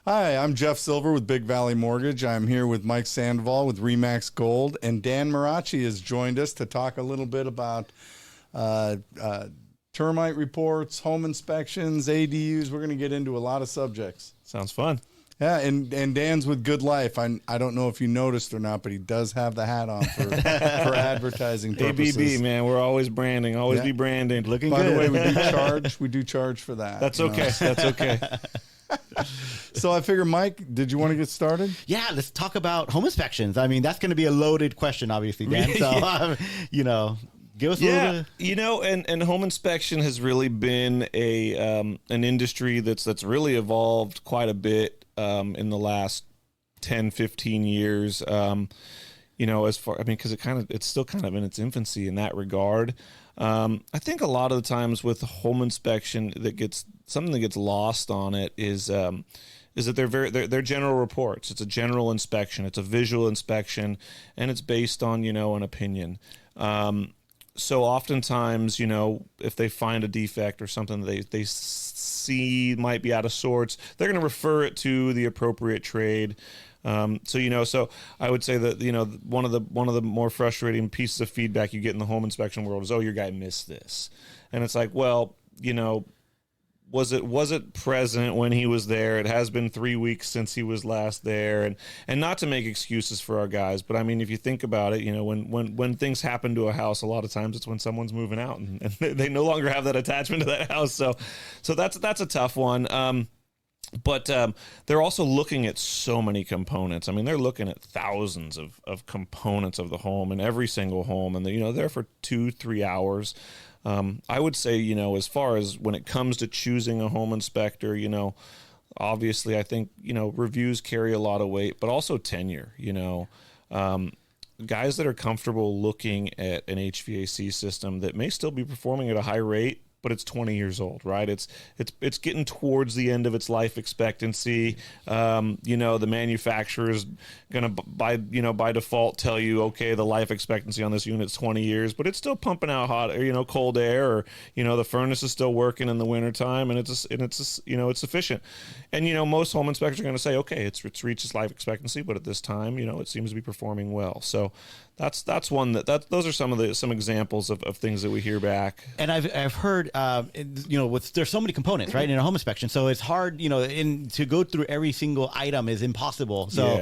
Hi, I'm Jeff Silver with Big Valley Mortgage. I'm here with Mike Sandoval with Remax Gold, and Dan Morasci has joined us to talk a little bit about termite reports, home inspections, ADUs. We're going to get into a lot of subjects. Sounds fun. Yeah, and Dan's with Goodlife. I don't know if you noticed or not, but he does have the hat on for advertising purposes. ABB, man, we're always branding, always be branding. Looking By good. By the way, we do charge for that. That's okay. That's okay. So I figure, Mike, did you want to get started? Yeah, let's talk about home inspections. I mean, that's going to be a loaded question, obviously, Dan. So, give us a little bit. And home inspection has really been an industry that's really evolved quite a bit in the last 10, 15 years. Because it's still kind of in its infancy in that regard. I think a lot of the times with home inspection something that gets lost on it is that they're general reports. It's a general inspection. It's a visual inspection, and it's based on, an opinion. So oftentimes, if they find a defect or something that they see might be out of sorts, they're going to refer it to the appropriate trade. So I would say that, one of the more frustrating pieces of feedback you get in the home inspection world is, oh, your guy missed this. And it's like, well, was it present when he was there? It has been 3 weeks since he was last there, and not to make excuses for our guys, but I mean, if you think about it, when things happen to a house, a lot of times it's when someone's moving out and they no longer have that attachment to that house. So that's a tough one. But they're also looking at so many components. I mean, they're looking at thousands of components of the home in every single home, and they're there for 2-3 hours. I would say, as far as when it comes to choosing a home inspector, obviously I think, reviews carry a lot of weight, but also tenure, guys that are comfortable looking at an HVAC system that may still be performing at a high rate, but it's 20 years old, right? It's getting towards the end of its life expectancy. The manufacturer is going to by default tell you, okay, the life expectancy on this unit is 20 years, but it's still pumping out hot, cold air, or the furnace is still working in the wintertime, and it's sufficient. And most home inspectors are going to say, okay, it's reached its life expectancy, but at this time, it seems to be performing well. So that's one those are some examples of things that we hear back. And I've heard there's so many components, right, in a home inspection, so it's hard to go through every single item is impossible. So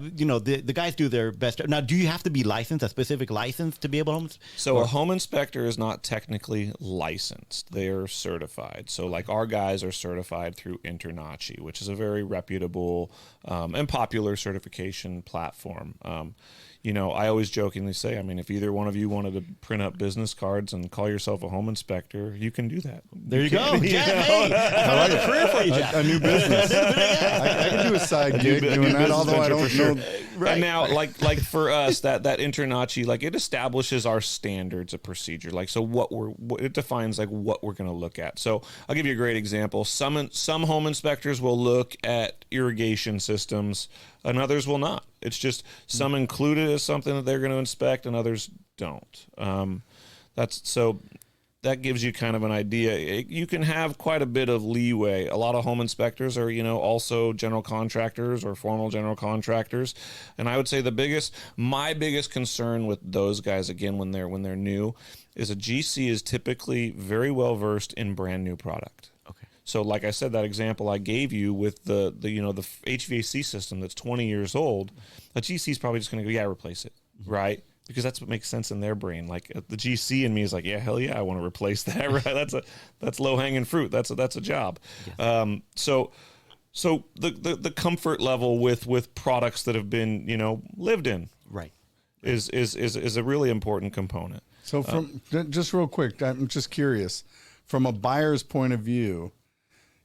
the guys do their best. Now, do you have to be licensed, a specific license, to be able to a home inspector is not technically licensed. They are certified. So like our guys are certified through InterNACHI, which is a very reputable and popular certification platform. I always jokingly say, if either one of you wanted to print up business cards and call yourself a home inspector, you can do that. There you go. Jeff, hey, I like a career for you, Jeff. A new business. I can do a side gig doing that, although I don't know. Right. And now, like for us, that InterNACHI, it establishes our standards of procedure. It defines what we're going to look at. So I'll give you a great example. Some home inspectors will look at irrigation systems, and others will not. It's just some include it as something that they're going to inspect, and others don't. That gives you kind of an idea. You can have quite a bit of leeway. A lot of home inspectors are, also general contractors or formal general contractors. And I would say my biggest concern with those guys, again, when they're new, is a GC is typically very well versed in brand new product. Okay. So like I said, that example I gave you with the HVAC system that's 20 years old, a GC is probably just going to go, yeah, replace it, right? Because that's what makes sense in their brain. Like the GC in me is like, yeah, hell yeah, I want to replace that. Right? That's low hanging fruit. That's a job. Yes. So the comfort level with products that have been lived in, right, is a really important component. So just real quick, I'm just curious, from a buyer's point of view,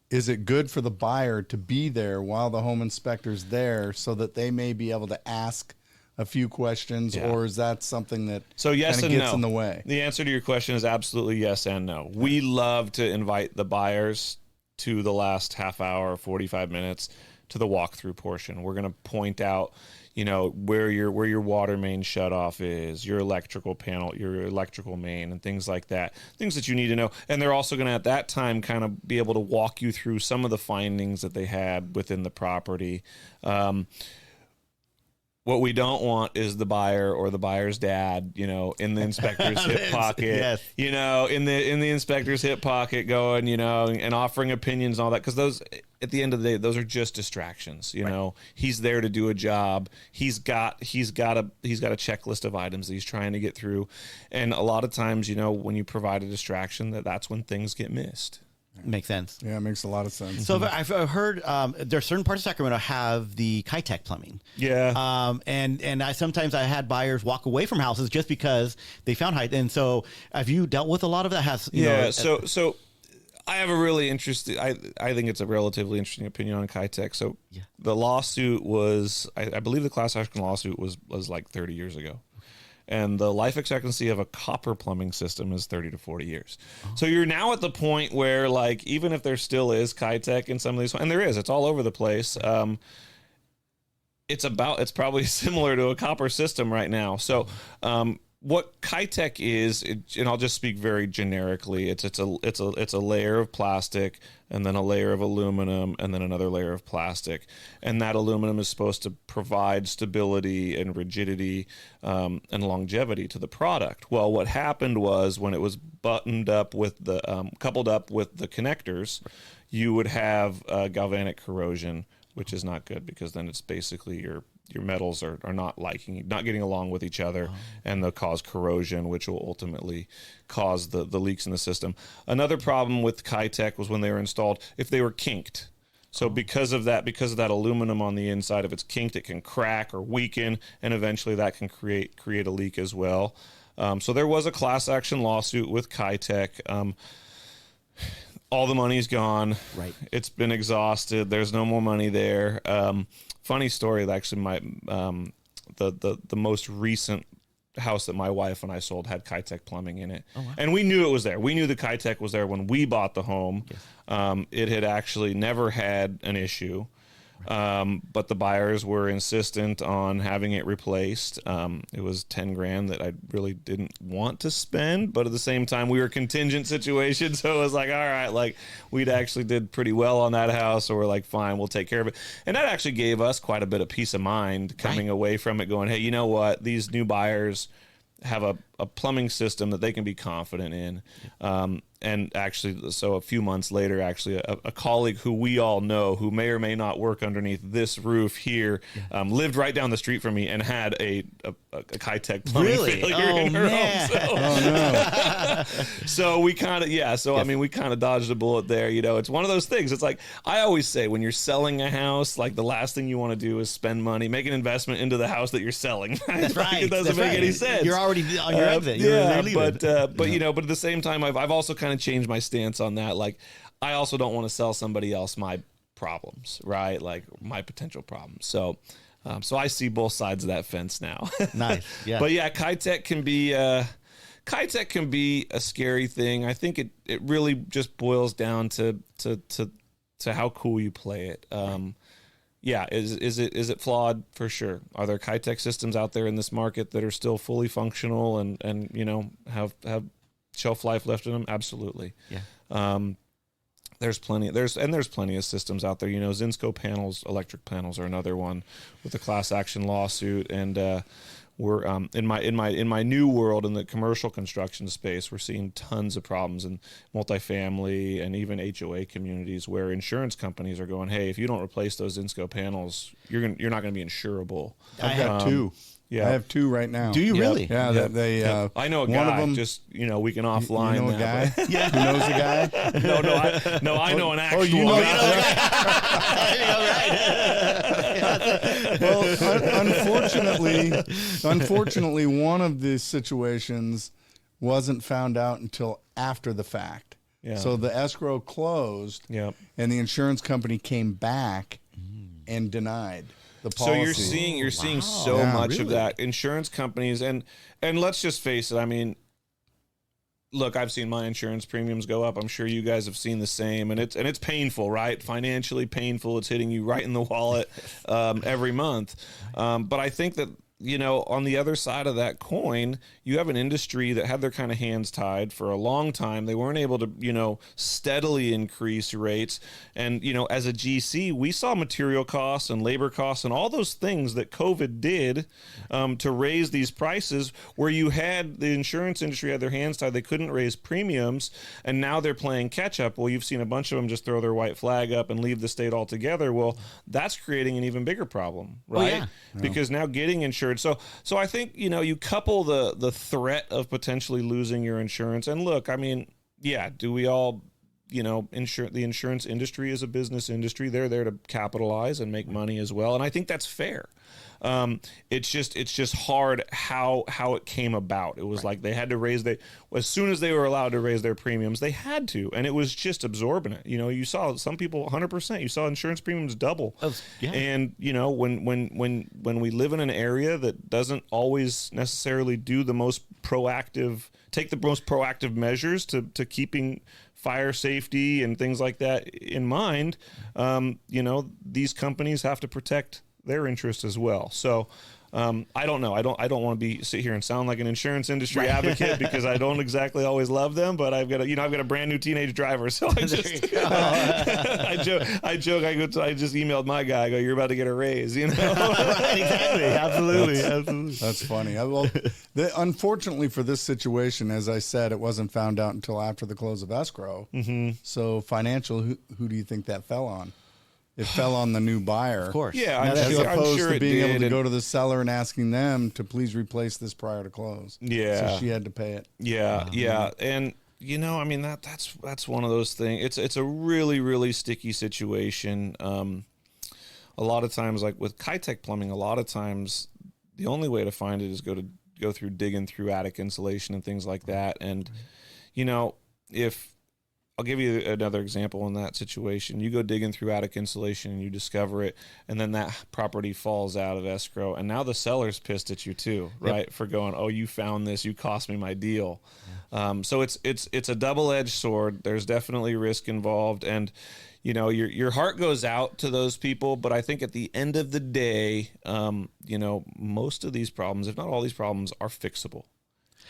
is it good for the buyer to be there while the home inspector's there so that they may be able to ask a few questions, or is that something that yes and gets no in the way? The answer to your question is absolutely yes and no. We love to invite the buyers to the last half hour, 45 minutes to the walkthrough portion. We're going to point out, you know, where your water main shutoff is, your electrical panel, your electrical main, and things like that. Things that you need to know. And they're also going to, at that time, kind of be able to walk you through some of the findings that they had within the property. What we don't want is the buyer or the buyer's dad, you know, in the inspector's hip pocket, Yes. you know, in the inspector's hip pocket going, you know, and offering opinions and all that. Because those, at the end of the day, those are just distractions. You know, he's there to do a job. He's got a checklist of items that he's trying to get through. And a lot of times, you know, when you provide a distraction, that's when things get missed. Makes sense. Yeah, it makes a lot of sense. So I've heard there are certain parts of Sacramento have the Kitech plumbing. Yeah. And I sometimes I had buyers walk away from houses just because they found height. And so have you dealt with a lot of that? So I have a really interesting, I think it's a relatively interesting opinion on Kitech. So the lawsuit was, I believe the class action lawsuit was like 30 years ago. And the life expectancy of a copper plumbing system is 30 to 40 years. So you're now at the point where, like, even if there still is Kitech in some of these, and there is, it's all over the place. It's probably similar to a copper system right now. So what Kitech is, and I'll just speak very generically, it's a layer of plastic and then a layer of aluminum and then another layer of plastic, and that aluminum is supposed to provide stability and rigidity and longevity to the product. Well, what happened was when it was buttoned up with the coupled up with the connectors, you would have galvanic corrosion, which is not good because then it's basically your metals are not getting along with each other, and they'll cause corrosion, which will ultimately cause the leaks in the system. Another problem with Kitech was when they were installed, if they were kinked. So because of that aluminum on the inside, if it's kinked, it can crack or weaken, and eventually that can create a leak as well. So there was a class action lawsuit with Kitech. All the money's gone. Right. It's been exhausted. There's no more money there. Funny story, actually, the most recent house that my wife and I sold had Kitech plumbing in it. Oh, wow. And we knew it was there. We knew the Kitech was there when we bought the home. Yes. It had actually never had an issue. But the buyers were insistent on having it replaced. It was $10,000 that I really didn't want to spend, but at the same time we were contingent situation. So it was like, all right, like we'd actually did pretty well on that house. So we're like, fine, we'll take care of it. And that actually gave us quite a bit of peace of mind coming away from it going, hey, you know what? These new buyers have a plumbing system that they can be confident in. And actually, so a few months later, actually, a colleague who we all know, who may or may not work underneath this roof here, lived right down the street from me and had a Kitech plumbing failure in her home. So, no. So we kind of, I mean, we kind of dodged a bullet there. You know, it's one of those things. It's like, I always say when you're selling a house, like the last thing you want to do is spend money, make an investment into the house that you're selling. That's right. It doesn't make any sense. You're already on your exit. But you know, but at the same time, I've also kind of changed my stance on that. Like, I also don't want to sell somebody else my problems, right? Like my potential problems. So I see both sides of that fence now. Nice. Yeah. But yeah, Kitech can be a scary thing. I think it really just boils down to how cool you play it. Yeah, is it flawed? For sure. Are there Kitech systems out there in this market that are still fully functional and you know have shelf life left in them? Absolutely. Yeah. There's plenty of systems out there. You know, Zinsco panels, electric panels are another one with a class action lawsuit, and we're in my new world in the commercial construction space, we're seeing tons of problems in multifamily and even HOA communities where insurance companies are going, hey, if you don't replace those Zinsco panels, you're not going to be insurable. I've got two. Yeah, I have two right now. Do you really? Yeah, they. I know a guy. One of them, just we can offline. You know a guy? Yeah, who knows a guy? I know an actual. Oh, you know a guy. Well, unfortunately, one of the situations wasn't found out until after the fact. Yeah. So the escrow closed. Yep. And the insurance company came back and denied the policy. So you're seeing so much of that. Insurance companies and let's just face it. I mean, look, I've seen my insurance premiums go up. I'm sure you guys have seen the same, and it's painful, right? Financially painful. It's hitting you right in the wallet every month. But I think that, on the other side of that coin, you have an industry that had their kind of hands tied for a long time. They weren't able to, steadily increase rates. And, as a GC, we saw material costs and labor costs and all those things that COVID did to raise these prices, where you had the insurance industry had their hands tied. They couldn't raise premiums, and now they're playing catch up. Well, you've seen a bunch of them just throw their white flag up and leave the state altogether. Well, that's creating an even bigger problem, right? Yeah. Because now getting insured. So I think, you couple the threat of potentially losing your insurance. And look, I mean, yeah, do we all, the insurance industry is a business industry. They're there to capitalize and make money as well. And I think that's fair. It's just hard how it came about. It was like they had to as soon as they were allowed to raise their premiums, they had to, and it was just absorbent. You saw some people 100%. You saw insurance premiums double. Yeah. And when we live in an area that doesn't always necessarily take the most proactive measures to keeping fire safety and things like that in mind, these companies have to protect their interests as well. So I don't know. I don't want to sit here and sound like an insurance industry advocate, because I don't exactly always love them. But I've got a brand new teenage driver, so I just I joke. I just emailed my guy. I go, you're about to get a raise. Right, exactly. Absolutely. That's funny. Unfortunately for this situation, as I said, it wasn't found out until after the close of escrow. Mm-hmm. So financial, who do you think that fell on? It fell on the new buyer. Of course. Yeah, as opposed to being able to go to the seller and asking them to please replace this prior to close. Yeah. So she had to pay it. Yeah, yeah. And, I mean, that's one of those things. It's a really, really sticky situation. A lot of times, like with Kitech Plumbing, a lot of times the only way to find it is go through digging through attic insulation and things like that. And, if I'll give you another example in that situation. You go digging through attic insulation and you discover it, and then that property falls out of escrow, and now the seller's pissed at you too, right? Yep. For going, oh, you found this, you cost me my deal. Yeah. So it's a double-edged sword. There's definitely risk involved, and your heart goes out to those people. But I think at the end of the day, most of these problems, if not all these problems, are fixable.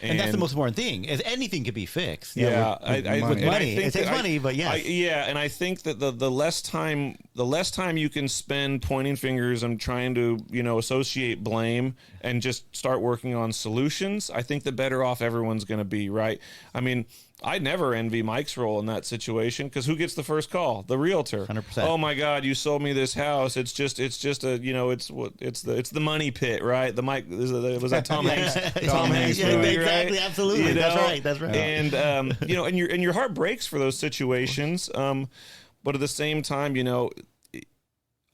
And that's the most important thing, is anything can be fixed. Yeah, money. It takes money, but yeah. And I think that the less time you can spend pointing fingers and trying to, associate blame and just start working on solutions, I think the better off everyone's going to be, right? I mean, I never envy Mike's role in that situation, because who gets the first call? The realtor. 100%. Oh my God, you sold me this house. It's just a, it's the money pit, right? The Mike, was that Tom Hanks? Tom Hanks movie, right? Exactly, absolutely. That's right. And and your heart breaks for those situations. But at the same time,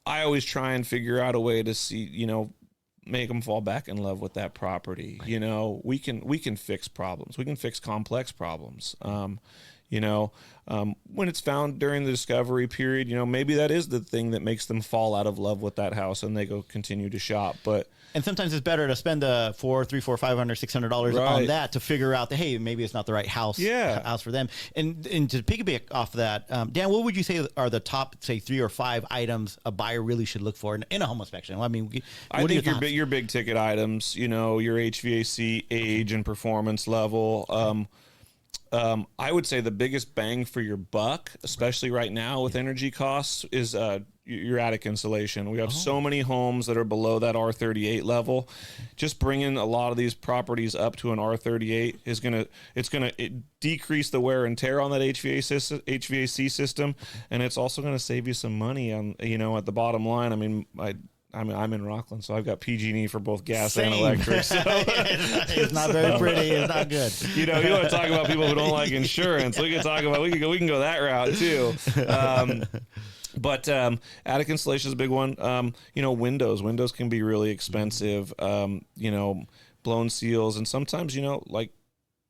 I always try and figure out a way to see, make them fall back in love with that property. Right. We can fix problems. We can fix complex problems. When it's found during the discovery period, maybe that is the thing that makes them fall out of love with that house and they go continue to shop. And sometimes it's better to spend $400, $300, $400, $500, $600 right. on that to figure out that, hey, maybe it's not the right house for them. And to piggyback off of that, Dan, what would you say are the top, say, 3 or 5 items a buyer really should look for in a home inspection? I mean, I think your big ticket items, your HVAC age and performance level. I would say the biggest bang for your buck, especially right now with energy costs, is your attic insulation. We have so many homes that are below that R38 level. Just bringing a lot of these properties up to an R38 is going to decrease the wear and tear on that HVAC system, and it's also going to save you some money on at the bottom line. I mean, I'm in Rockland, so I've got PG&E for both gas and electric. So it's not very pretty. It's not good. You want to talk about people who don't like insurance. We can go that route too. But attic insulation is a big one. Windows can be really expensive. Blown seals, and sometimes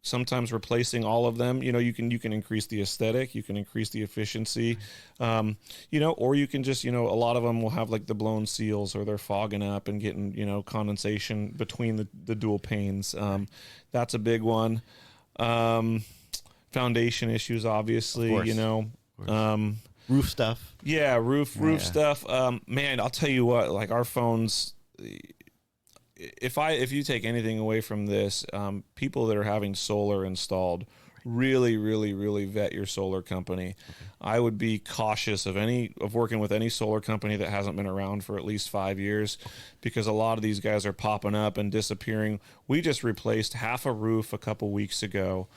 sometimes replacing all of them, you can increase the aesthetic, you can increase the efficiency, or you can just, a lot of them will have like the blown seals, or they're fogging up and getting, condensation between the dual panes. That's a big one. foundation issues, obviously, Of course. you know. Roof stuff. Yeah, roof stuff. Man, I'll tell you what, like our phones, if you take anything away from this, people that are having solar installed, really, really, really vet your solar company. I would be cautious of working with any solar company that hasn't been around for at least 5 years, because a lot of these guys are popping up and disappearing. We just replaced half a roof a couple weeks ago.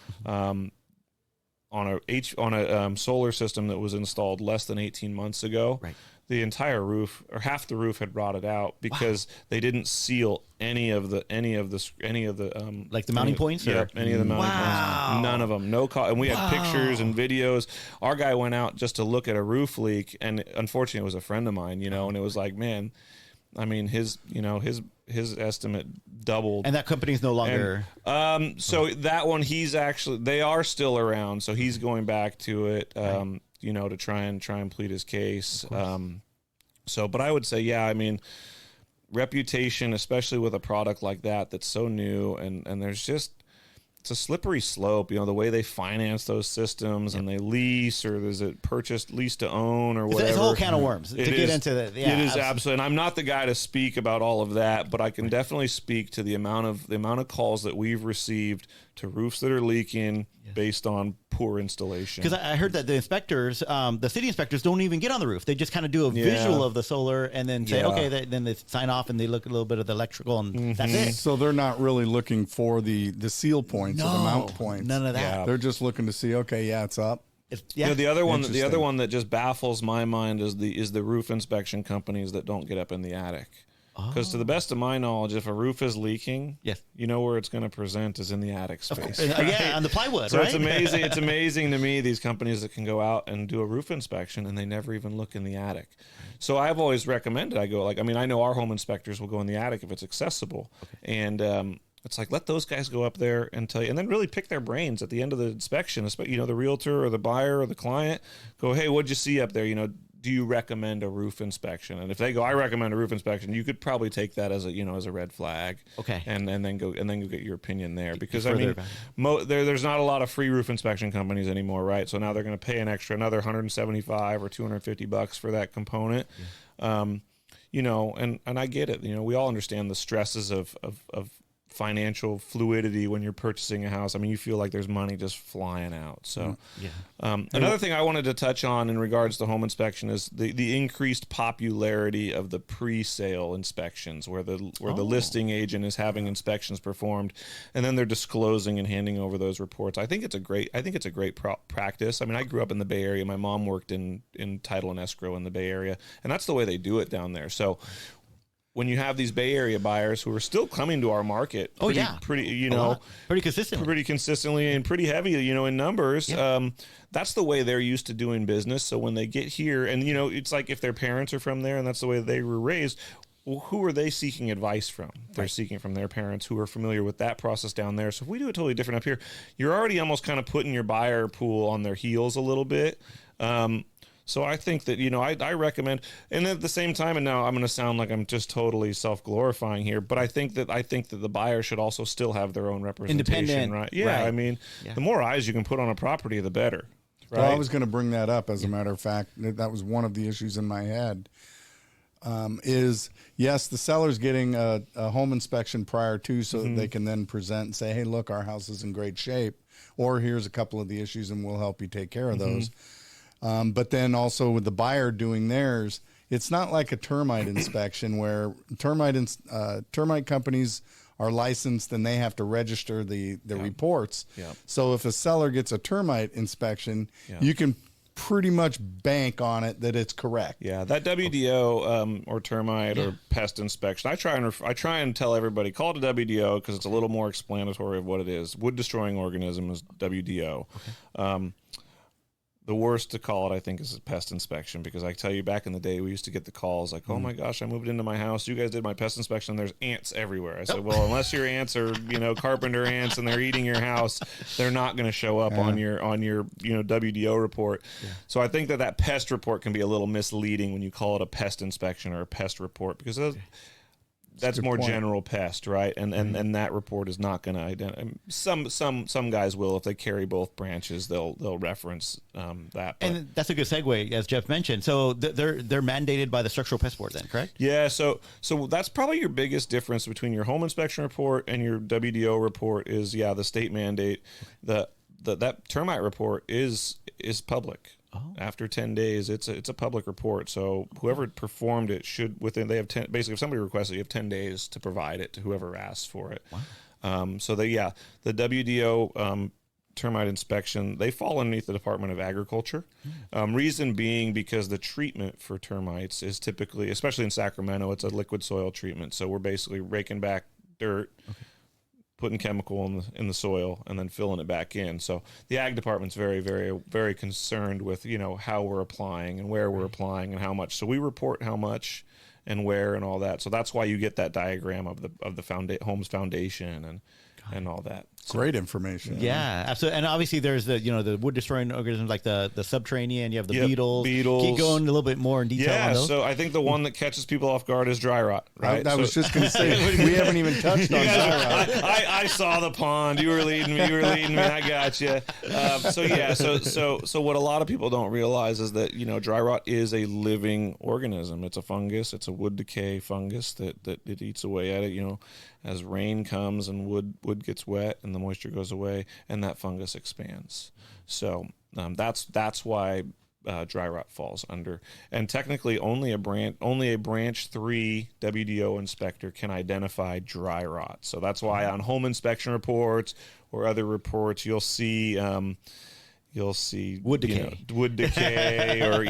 On a solar system that was installed less than 18 months ago. Right. The entire roof, or half the roof, had rotted out because they didn't seal any of the Like the mounting points? Yeah, any of the mounting Wow. points. None of them. No and we had pictures and videos. Our guy went out just to look at a roof leak, and unfortunately it was a friend of mine, you know, and it was like, man, I mean, his estimate doubled. And that company's no longer. So that one, they are still around. So he's going back to it, you know, to try and plead his case. But I would say, yeah, I mean, reputation, especially with a product like that, that's so new, and there's just, it's a slippery slope, you know, the way they finance those systems and they lease, or is it purchased, lease to own, or whatever. It's a whole can of worms to get into that. Yeah, it is absolutely. And I'm not the guy to speak about all of that, but I can definitely speak to the amount of calls that we've received to roofs that are leaking based on poor installation. Because I heard that the inspectors, the city inspectors, don't even get on the roof. They just kind of do a visual of the solar and then say, okay, then they sign off and they look a little bit of the electrical, and that's it. So they're not really looking for the seal points or the mount points. None of that. Yeah. They're just looking to see, okay, it's up. You know, the other one that just baffles my mind is the roof inspection companies that don't get up in the attic. Because to the best of my knowledge, if a roof is leaking, you know where it's going to present is in the attic space. Right? Yeah, on the plywood. So right? it's amazing. It's amazing to me, these companies that can go out and do a roof inspection and they never even look in the attic. So I've always recommended, I know our home inspectors will go in the attic if it's accessible, and it's like, let those guys go up there and tell you, and then really pick their brains at the end of the inspection. You know, the realtor or the buyer or the client go, hey, what'd you see up there? You know, do you recommend a roof inspection? And if they go, I recommend a roof inspection, you could probably take that as a red flag. Okay. And then go get your opinion there, because I mean, there's not a lot of free roof inspection companies anymore, right? So now they're going to pay another $175 or $250 for that component. You know, and I get it. You know, we all understand the stresses of financial fluidity when you're purchasing a house. I mean, you feel like there's money just flying out. So another thing I wanted to touch on in regards to home inspection is the increased popularity of the pre-sale inspections, where the listing agent is having inspections performed, and then they're disclosing and handing over those reports. I think it's a great practice. I mean, I grew up in the Bay Area. My mom worked in title and escrow in the Bay Area, and that's the way they do it down there. So when you have these Bay Area buyers who are still coming to our market, pretty consistently and pretty heavy, you know, in numbers, that's the way they're used to doing business. So when they get here, and you know, it's like if their parents are from there and that's the way they were raised, well, who are they seeking advice from? They're seeking from their parents who are familiar with that process down there. So if we do it totally different up here, you're already almost kind of putting your buyer pool on their heels a little bit. So I think that, you know, I recommend, and at the same time, and now I'm going to sound like I'm just totally self-glorifying here, but I think that the buyer should also still have their own representation, independent, right? Yeah, right. I mean, the more eyes you can put on a property, the better. Right? Well, I was going to bring that up. As a matter of fact, that was one of the issues in my head. Is yes, the seller's getting a home inspection prior to, so that they can then present and say, hey, look, our house is in great shape, or here's a couple of the issues and we'll help you take care of those. But then also with the buyer doing theirs, it's not like a termite inspection where termite companies are licensed and they have to register the reports. Yeah. So if a seller gets a termite inspection, you can pretty much bank on it that it's correct. Yeah, that WDO or termite or pest inspection, I try and tell everybody, call it a WDO because it's a little more explanatory of what it is. Wood destroying organism is WDO. Okay. The worst to call it, I think, is a pest inspection, because I tell you, back in the day, we used to get the calls like, oh my gosh, I moved into my house, you guys did my pest inspection, there's ants everywhere. I said, well, unless your ants are, you know, carpenter ants and they're eating your house, they're not going to show up on your you know, WDO report. Yeah. So I think that pest report can be a little misleading when you call it a pest inspection or a pest report, because that's more general pest, right? And that report is not going to identify. Some guys will, if they carry both branches, they'll reference that. But. And that's a good segue, as Jeff mentioned. So they're mandated by the Structural Pest Board, then, correct? Yeah. So that's probably your biggest difference between your home inspection report and your WDO report is the state mandate. That termite report is public. Oh. After 10 days, it's a public report. So whoever basically if somebody requests it, you have 10 days to provide it to whoever asks for it. Wow. The WDO termite inspection, they fall underneath the Department of Agriculture. Reason being because the treatment for termites is typically, especially in Sacramento, it's a liquid soil treatment. So we're basically raking back dirt. Okay. Putting chemical in the soil and then filling it back in. So the ag department's very, very, very concerned with, how we're applying and where we're applying and how much. So we report how much and where and all that. So that's why you get that diagram of the home's foundation and all that. So, great information. Yeah, absolutely. And obviously there's the wood destroying organisms like the subterranean, you have the beetles. Can you go in a little bit more in detail on those? So I think the one that catches people off guard is dry rot, right? I was just going to say, we haven't even touched on dry rot. I saw the pond. You were leading me. I got you. So what a lot of people don't realize is that, dry rot is a living organism. It's a fungus. It's a wood decay fungus that it eats away at it, as rain comes and wood gets wet and the moisture goes away and that fungus expands. So that's why dry rot falls under. And technically only a branch 3 WDO inspector can identify dry rot. So that's why on home inspection reports or other reports you'll see wood decay, or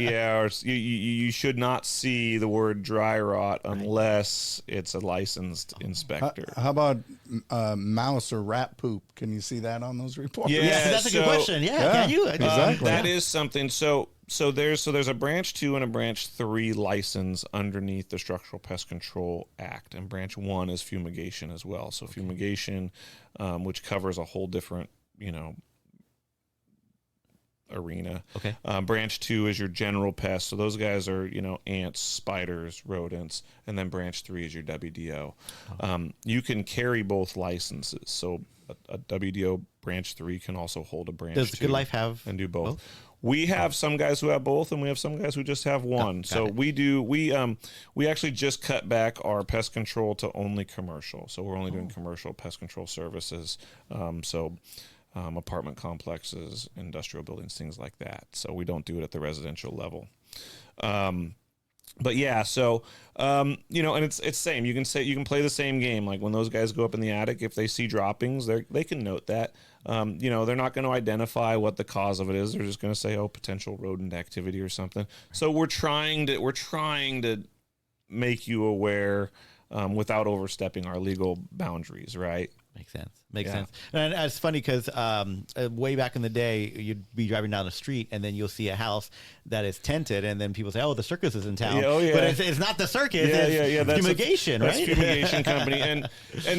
you should not see the word dry rot unless it's a licensed inspector. How about mouse or rat poop? Can you see that on those reports? Yeah, that's a good question. Yeah, can you? Exactly. That is something. So there's a branch 2 and a branch 3 license underneath the Structural Pest Control Act, and branch 1 is fumigation as well. So fumigation, which covers a whole different arena. Okay. Branch 2 is your general pest. So those guys are, ants, spiders, rodents, and then branch 3 is your WDO. You can carry both licenses. So a WDO branch 3 can also hold a branch 2. Does Goodlife have and do both? We have some guys who have both, and we have some guys who just have one. We actually just cut back our pest control to only commercial. So we're only doing commercial pest control services. Apartment complexes, industrial buildings, things like that. So we don't do it at the residential level. And it's same. You can play the same game. Like when those guys go up in the attic, if they see droppings, they can note that. They're not going to identify what the cause of it is. They're just going to say, potential rodent activity or something. So we're trying to make you aware without overstepping our legal boundaries, right? Makes sense. And it's funny because way back in the day, you'd be driving down the street and then you'll see a house that is tented, and then people say, "Oh, the circus is in town." But it's not the circus. That's fumigation, right? That's fumigation company, and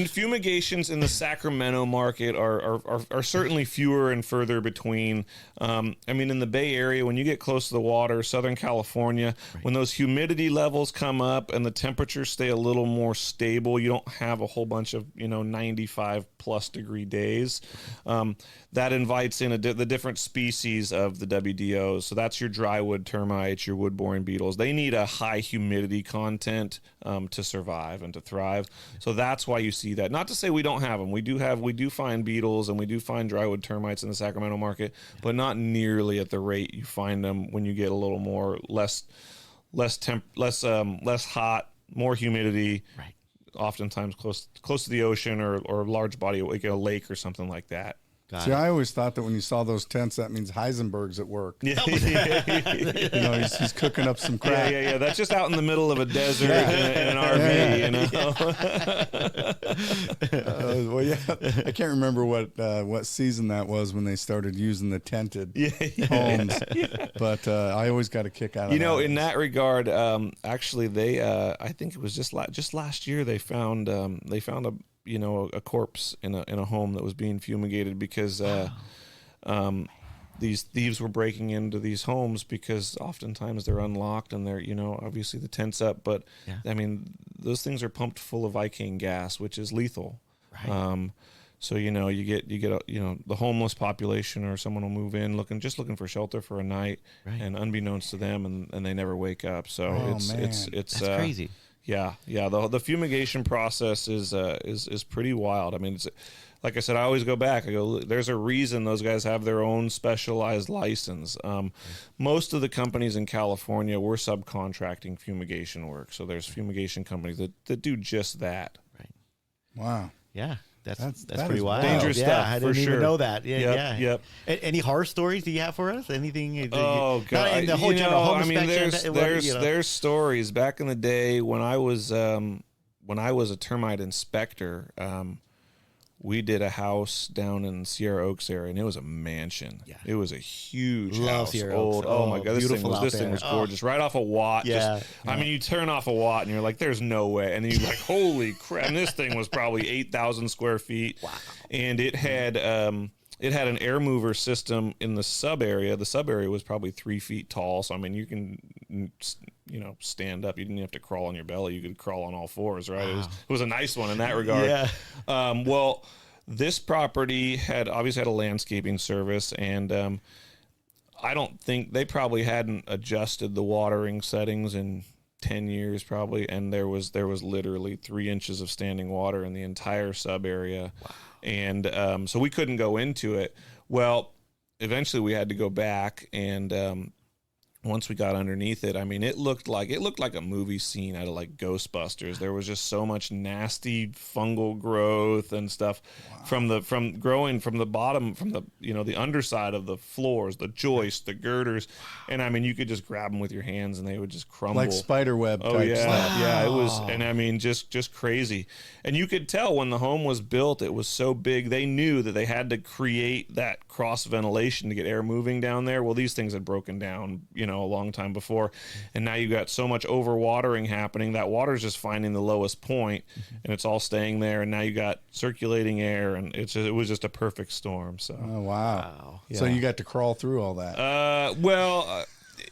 fumigations in the Sacramento market are certainly fewer and further between. In the Bay Area, when you get close to the water, Southern California, when those humidity levels come up and the temperatures stay a little more stable, you don't have a whole bunch of 95 plus degree days. That invites in the different species of the WDOs. So that's your drywood termites, your wood-boring beetles. They need a high humidity content to survive and to thrive. So that's why you see that. Not to say we don't have them. We do find beetles and we do find drywood termites in the Sacramento market, but not nearly at the rate you find them when you get a little more less hot, more humidity. Right. Oftentimes close to the ocean or large body, like a lake or something like that. See, I always thought that when you saw those tents, that means Heisenberg's at work. Yeah. He's cooking up some crack. Yeah. That's just out in the middle of a desert in an RV, I can't remember what season that was when they started using the tented homes. But I always got a kick out of that. In that regard, actually, they I think it was just last year they found a corpse in a home that was being fumigated because these thieves were breaking into these homes because oftentimes they're unlocked and they're obviously the tent's up, but those things are pumped full of icane gas, which is lethal. Right. So you get the homeless population, or someone will move in looking for shelter for a night, Right. and unbeknownst to them, and they never wake up. So it's That's crazy. Yeah. The fumigation process is pretty wild. I mean, it's like I said, I always go back. I go, there's a reason those guys have their own specialized license. Most of the companies in California, we're subcontracting fumigation work. So there's fumigation companies that do just that. Right. Wow. Yeah. That's That pretty is wild. dangerous stuff. I for didn't sure. even know that. Yeah. Yep. Any horror stories do you have for us? Anything? Oh God! Not in the whole general home inspection, there's stories back in the day when I was a termite inspector. We did a house down in Sierra Oaks area, and it was a mansion. Yeah. It was a huge Love house. Sierra Old. Oaks. Oh my God, this thing beautiful out there. was gorgeous. Right off a Watt. Yeah. I mean, you turn off a Watt, and you're like, "There's no way." And then you're like, "Holy crap!" And this thing was probably 8,000 square feet. Wow. And it had an air mover system in the sub area. The sub area was probably 3 feet tall. So I mean, you can stand up. You didn't have to crawl on your belly. You could crawl on all fours. Right. Wow. It was a nice one in that regard. Yeah. Well, this property obviously had a landscaping service, and I don't think they probably hadn't adjusted the watering settings in 10 years probably, and there was literally 3 inches of standing water in the entire sub area. Wow. And so we couldn't go into it. Well, eventually we had to go back, and once we got underneath it, I mean, it looked like a movie scene out of like Ghostbusters. There was just so much nasty fungal growth and stuff. Wow. from growing from the bottom, from the underside of the floors, the joists, the girders, and I mean, you could just grab them with your hands and they would just crumble Like spider web. Oh type yeah, stuff. yeah. It was, and I mean, just crazy. And you could tell when the home was built, it was so big. They knew that they had to create that cross ventilation to get air moving down there. Well, these things had broken down, a long time before, and now you got so much overwatering happening. That water's just finding the lowest point, and it's all staying there. And now you got circulating air, and it was just a perfect storm. So, Oh, wow. So Yeah. you got to crawl through all that.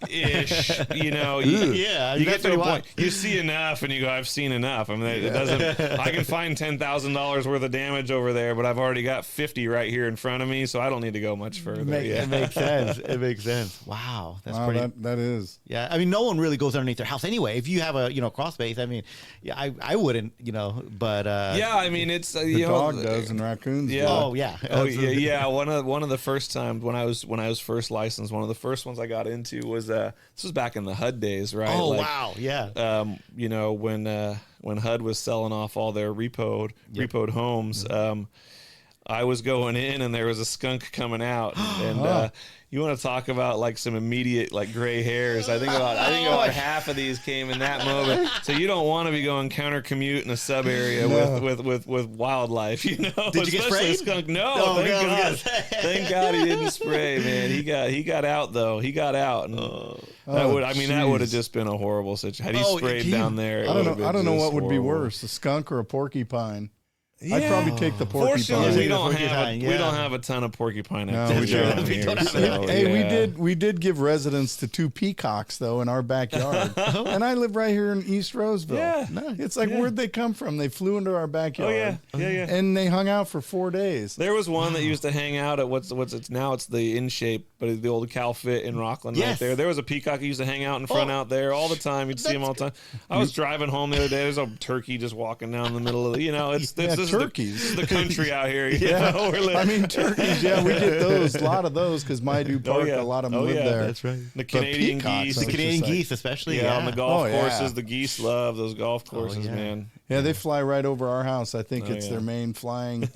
Ish, Yeah, you get that's to a what point, you see enough, and you go, "I've seen enough." I mean, it doesn't. I can find $10,000 worth of damage over there, but I've already got 50 right here in front of me, so I don't need to go much further. It makes sense. It makes sense. Wow, that's Wow, pretty. that is. Yeah, I mean, no one really goes underneath their house anyway. If you have a crawl space, I mean, yeah, I wouldn't, but Yeah, I mean, it's The dog does and raccoons. Yeah. do. Oh yeah, Oh yeah. One of the first times when I was first licensed, one of the first ones I got into was this was back in the HUD days, right? Oh Like, wow, yeah. When HUD was selling off all their repoed homes, I was going in and there was a skunk coming out, and you want to talk about like some immediate like gray hairs. I think about half of these came in that moment. So you don't want to be going counter commute in a sub area with wildlife, Did you get Especially sprayed? a skunk. No, Oh, thank God, I was God. gonna say. Thank God he didn't spray, man. He got out though. He got out, and that would have jeez. just been a horrible situation. Had he Oh, sprayed yeah. down there, it I would have don't know. been I don't know just what would be horrible. worse, a skunk or a porcupine. I'd probably take the Fortunately, porcupine. we Yeah, don't porcupine, we don't have a ton of porcupine No, activity we don't. around We here. don't have so, Hey, yeah. we did give residence to 2 peacocks though in our backyard, and I live right here in East Roseville. Yeah. It's like where'd they come from? They flew into our Oh backyard. yeah. And they hung out for 4 days. There was one that used to hang out at what's it's now it's the In Shape, but it's the old Cal Fit in Rockland right Yes. there. There was a peacock who used to hang out in front out there all the time. You'd see him all the time. I was driving home the other day. There's a turkey just walking down the middle of this is turkeys. the country out here. Yeah, We're living- I mean turkeys. Yeah, we get those. A lot of those because Maidu Park. yeah. A lot of them Oh, live yeah, there. that's right. The Canadian peacocks, geese. I The was Canadian just like- geese, especially. Yeah, on the golf Oh, yeah. courses, the geese love those golf courses, yeah. man. Yeah, they fly right over our house. I think it's their main flying.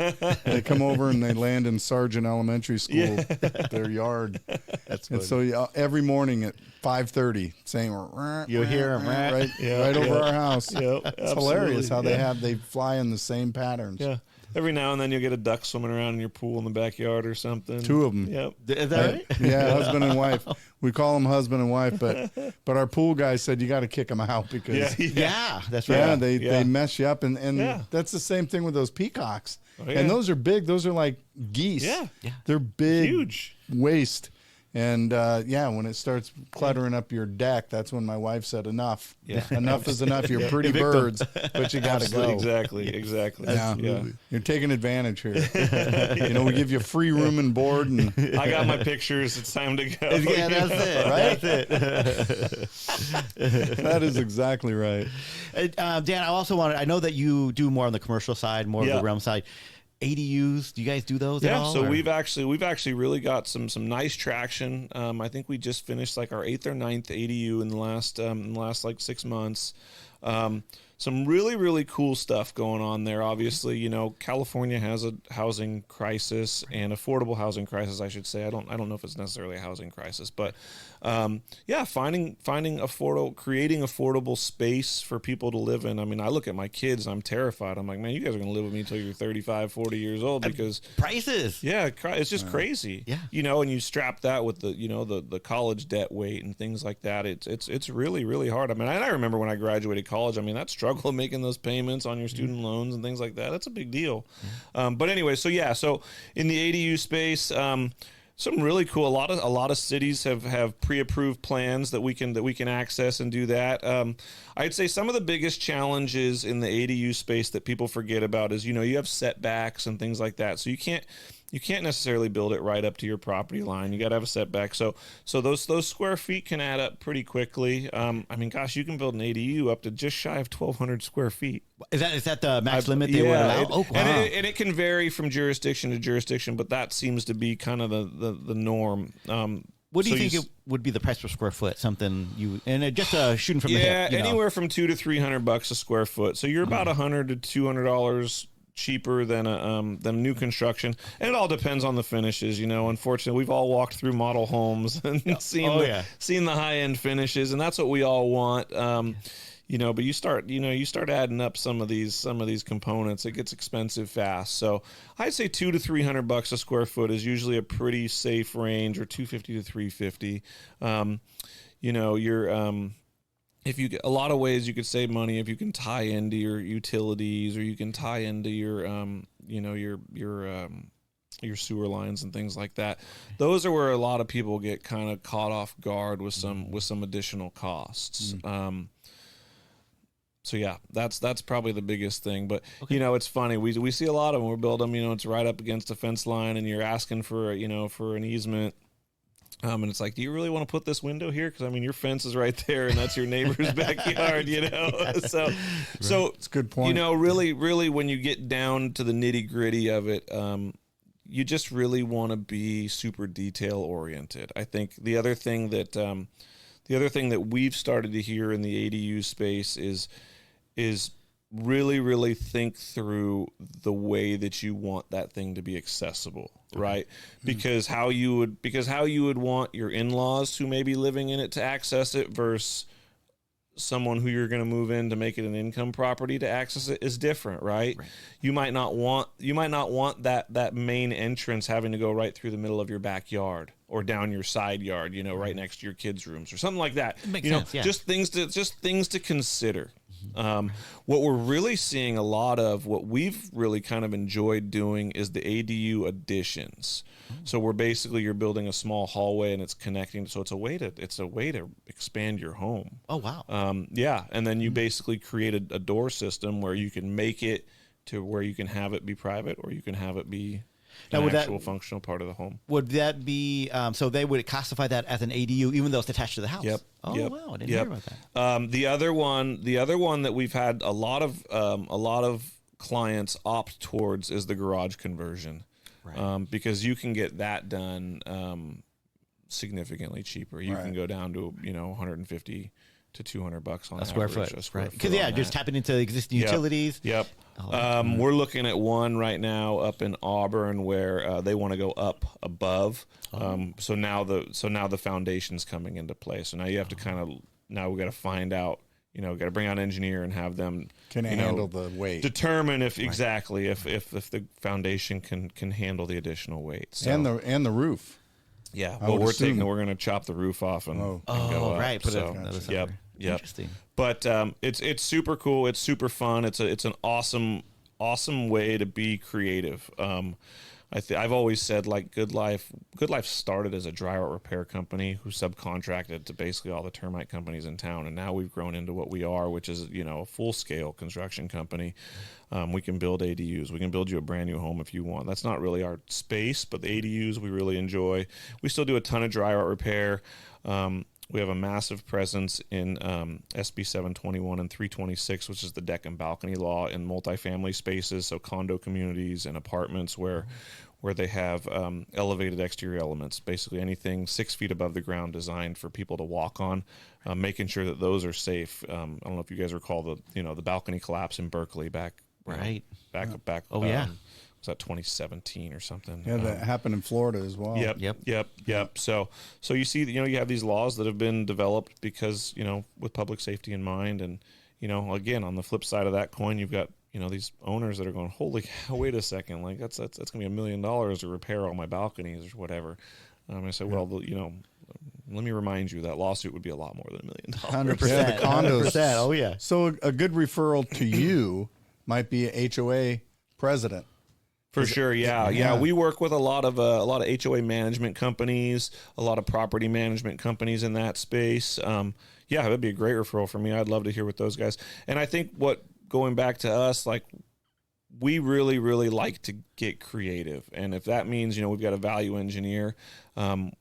They come over and they land in Sargent Elementary School, their yard. That's And so every morning at 5:30, saying You'll hear 'em, right? right over our house. Yep, It's hilarious how absolutely. they fly in the same patterns. Yeah. Every now and then you'll get a duck swimming around in your pool in the backyard or something. 2 of them. Yep. Is that right? Yeah, husband and wife. We call them husband and wife, but our pool guy said you got to kick them out because Yeah, that's right. yeah, Yeah. they mess you up, and Yeah. that's the same thing with those peacocks. Oh, yeah. And those are big. Those are like geese. Yeah. Yeah. They're big, Huge. waist, And when it starts cluttering up your deck, that's when my wife said, enough. Yeah. Enough is enough. You're pretty birds, but you got to go. Exactly. Yeah. You're taking advantage here. We give you free room and board. And I got my pictures. It's time to go. Yeah, that's it. Right? That's it. That is exactly right. Dan, I know that you do more on the commercial side, more of the realm side. ADUs, do you guys do those at all? So we've actually really got some nice traction. I think we just finished like our 8th or 9th ADU in the last like 6 months. Some really, really cool stuff going on there. Obviously, California has a housing crisis and affordable housing crisis, I should say. I don't know if it's necessarily a housing crisis, but creating affordable space for people to live in. I mean, I look at my kids and I'm terrified. I'm like, man, you guys are going to live with me until you're 35, 40 years old because prices. Yeah, it's just crazy. Yeah. And you strap that with the college debt weight and things like that. It's really, really hard. I mean, I remember when I graduated college, I mean, that struggle of making those payments on your student loans and things like that. That's a big deal. But anyway, so in the ADU space, some really cool. A lot of cities have pre-approved plans that we can access and do that. I'd say some of the biggest challenges in the ADU space that people forget about is you have setbacks and things like that. So you can't necessarily build it right up to your property line. You got to have a setback. So those square feet can add up pretty quickly. I mean, gosh, you can build an ADU up to just shy of 1,200 square feet. Is that the max limit they would allow? Wow. And it can vary from jurisdiction to jurisdiction, but that seems to be kind of the norm. What do you think it would be the price per square foot? Something just shooting from the hip. Anywhere from $200 to $300 a square foot. So you're about $100 to $200 cheaper than new construction, and it all depends on the finishes. Unfortunately, we've all walked through model homes and seen the high end finishes, and that's what we all want. But you start adding up some of these components, it gets expensive fast. So I'd say $200 to $300 a square foot is usually a pretty safe range, or $250 to $350. If you get a lot of ways you could save money if you can tie into your utilities, or you can tie into your sewer lines and things like that. Those are where a lot of people get kind of caught off guard with some additional costs. So yeah, that's probably the biggest thing. But it's funny. We see a lot of them. We build them. It's right up against a fence line, and you're asking for an easement. And it's like, do you really want to put this window here? Because I mean, your fence is right there, and that's your neighbor's backyard. So it's a good point. Really, when you get down to the nitty gritty of it, you just really want to be super detail oriented. I think the other thing that we've started to hear in the ADU space is really, really think through the way that you want that thing to be accessible, right? Because how you would want your in-laws who may be living in it to access it versus someone who you're going to move in to make it an income property to access it is different, right? You might not want that main entrance having to go right through the middle of your backyard or down your side yard, right next to your kids' rooms or something like that. Makes sense, yeah. Just things to consider. What we're really seeing a lot of, what we've really kind of enjoyed doing, is the ADU additions. So you're building a small hallway and it's connecting. So it's a way to expand your home. Oh, wow. And then you basically create a door system where you can make it to where you can have it be private, or you can have it be an actual functional part of the home. Would that be so they would classify that as an ADU even though it's attached to the house? Yep. Oh, yep. Wow, I didn't hear about that. The other one that we've had a lot of clients opt towards is the garage conversion. Right. Because you can get that done significantly cheaper. You can go down to $150 to $200 on a square foot. Right. Because just tapping into existing utilities. Yep. We're looking at one right now up in Auburn where they want to go up above. So now the foundation's coming into play. So now you have to we got to find out. Got to bring out an engineer and have them handle the weight. Determine if if the foundation can handle the additional weight. So, and the roof. Yeah. Well, we're going to chop the roof off and go up. Right. Put so, it another side. Yep. Interesting. But it's super cool. It's super fun. It's an awesome way to be creative. I've always said like Goodlife started as a drywall repair company who subcontracted to basically all the termite companies in town, and now we've grown into what we are, which is a full scale construction company. We can build ADUs. We can build you a brand new home if you want. That's not really our space, but the ADUs we really enjoy. We still do a ton of drywall repair. We have a massive presence in SB 721 and 326, which is the deck and balcony law in multifamily spaces, so condo communities and apartments where they have elevated exterior elements, basically anything 6 feet above the ground designed for people to walk on, making sure that those are safe. I don't know if you guys recall the balcony collapse in Berkeley back. Oh, yeah. Was that 2017 or something? Yeah, that happened in Florida as well. Yep. So you see, you have these laws that have been developed because, with public safety in mind. And, again, on the flip side of that coin, you've got, these owners that are going, holy cow, wait a second. Like that's going to be $1 million to repair all my balconies or whatever. I said, well, let me remind you that lawsuit would be a lot more than $1 million. 100%. Yeah, the condos. 100%. Oh, yeah. So a good referral to you might be a HOA president. For sure, yeah. We work with a lot of HOA management companies, a lot of property management companies in that space. That'd be a great referral for me. I'd love to hear with those guys. And I think going back to us, like we really, really like to get creative. And if that means, we've got a value engineer,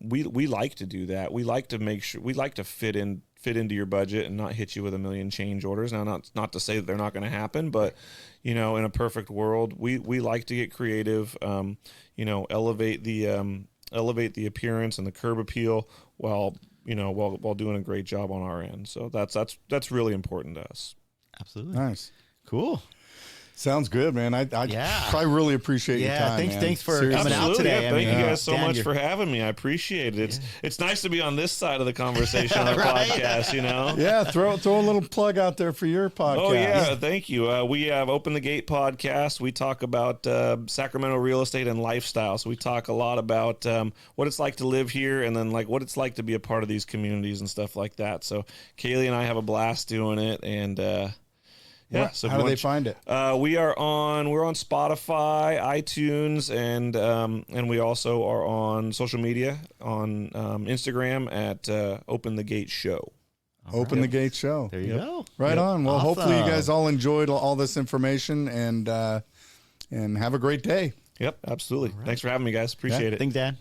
we like to do that. We like to make sure we like to fit into your budget and not hit you with a million change orders. Now, not to say that they're not going to happen, but in a perfect world, we like to get creative. Elevate the appearance and the curb appeal while doing a great job on our end. So that's really important to us. Absolutely. Nice. Cool. Sounds good, man. I really appreciate your time. Thanks for Seriously. coming out today. Yeah, thank you guys so much for having me. I appreciate it. It's nice to be on this side of the conversation on our podcast, Yeah, throw a little plug out there for your podcast. Oh, yeah, thank you. We have Open the Gate podcast. We talk about Sacramento real estate and lifestyle. So we talk a lot about what it's like to live here and then like what it's like to be a part of these communities and stuff like that. So Kaylee and I have a blast doing it, and so how do they find it? We're on Spotify, iTunes, and we also are on social media on Instagram at Open the Gate Show. Open the Gate Show. There you go. Right on. Well, Awesome. hopefully you guys all enjoyed all this information and have a great day. Yep, absolutely. Right. Thanks for having me, guys. Appreciate it. Thanks, Dan.